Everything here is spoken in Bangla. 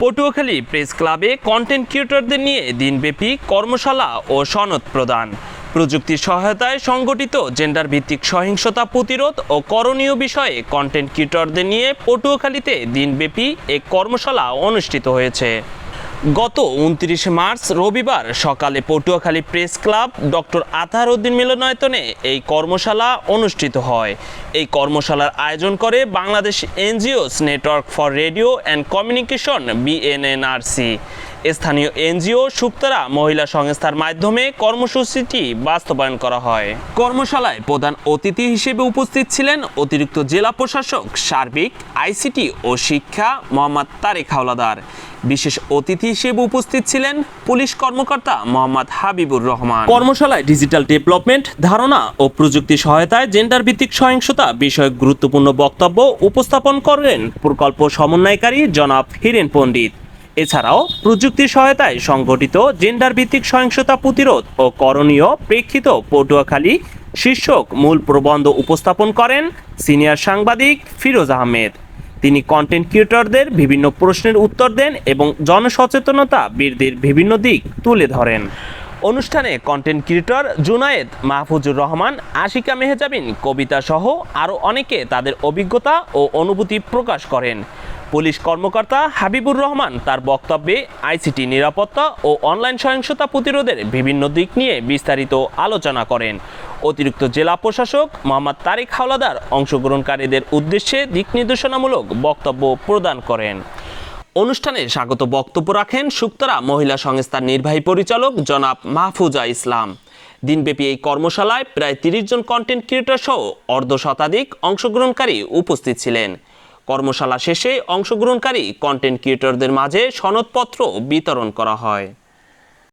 পটুয়াখালী প্রেস ক্লাবে কন্টেন্ট ক্রিয়েটরদের নিয়ে দিনব্যাপী কর্মশালা ও সনদ প্রদান। প্রযুক্তির সহায়তায় সংগঠিত জেন্ডার ভিত্তিক সহিংসতা প্রতিরোধ ও করণীয় বিষয়ে কন্টেন্ট ক্রিয়েটরদের নিয়ে পটুয়াখালীতে দিনব্যাপী এক কর্মশালা অনুষ্ঠিত হয়েছে। গত ২৯ মার্চ রবিবার সকালে Patuakhali press club doctor Atahar Uddin মিলনায়তনে এই কর্মশালা অনুষ্ঠিত হয়। এই কর্মশালার আয়োজন করে Bangladesh NGOs network for radio and communication BNNRC। স্থানীয় এনজিও শুক্তারা মহিলা সংস্থার মাধ্যমে কর্মসূচিটি বাস্তবায়ন করা হয়। কর্মশালায় প্রধান অতিথি হিসেবে উপস্থিত ছিলেন অতিরিক্ত জেলা প্রশাসক সার্বিক ICT ও শিক্ষা মোহাম্মদ তারেক হাওলাদার। বিশেষ অতিথি হিসেবে উপস্থিত ছিলেন পুলিশ কর্মকর্তা মোহাম্মদ হাবিবুর রহমান। কর্মশালায় ডিজিটাল ডেভেলপমেন্ট, ধারণা ও প্রযুক্তি সহায়তায় জেন্ডার ভিত্তিক সহিংসতা বিষয়ক গুরুত্বপূর্ণ বক্তব্য উপস্থাপন করেন প্রকল্প সমন্বয়কারী জনাব হিরেন পণ্ডিত। এছাড়াও প্রযুক্তির সহায়তায় সংগঠিত জেন্ডার ভিত্তিক সহিংসতা প্রতিরোধ ও করণীয় প্রেক্ষিত পটুয়াখালী শীর্ষক মূল প্রবন্ধ উপস্থাপন করেন সিনিয়র সাংবাদিক ফিরোজ আহমেদ। তিনি কন্টেন্ট ক্রিয়েটরদের বিভিন্ন প্রশ্নের উত্তর দেন এবং জনসচেতনতা বৃদ্ধির বিভিন্ন দিক তুলে ধরেন। অনুষ্ঠানে কন্টেন্ট ক্রিয়েটর জুনায়েদ, মাহফুজুর রহমান, আশিকা মেহজাবিন, কবিতা সহ আরও অনেকে তাদের অভিজ্ঞতা ও অনুভূতি প্রকাশ করেন। পুলিশ কর্মকর্তা হাবিবুর রহমান তার বক্তব্যে ICT নিরাপত্তা ও অনলাইন সহিংসতা প্রতিরোধের বিভিন্ন দিক নিয়ে বিস্তারিত আলোচনা করেন। অতিরিক্ত জেলা প্রশাসক মোহাম্মদ তারেক হাওলাদার অংশগ্রহণকারীদের উদ্দেশ্যে দিক নির্দেশনামূলক বক্তব্য প্রদান করেন। অনুষ্ঠানে স্বাগত বক্তব্য রাখেন শুক্তারা মহিলা সংস্থার নির্বাহী পরিচালক জনাব মাহফুজা ইসলাম। দিনব্যাপী এই কর্মশালায় প্রায় 30 জন কন্টেন্ট ক্রিয়েটর সহ অর্ধশতাধিক অংশগ্রহণকারী উপস্থিত ছিলেন। কর্মশালা শেষে অংশগ্রহণকারী কন্টেন্ট ক্রিয়েটরদের মাঝে সনদপত্র বিতরণ করা হয়।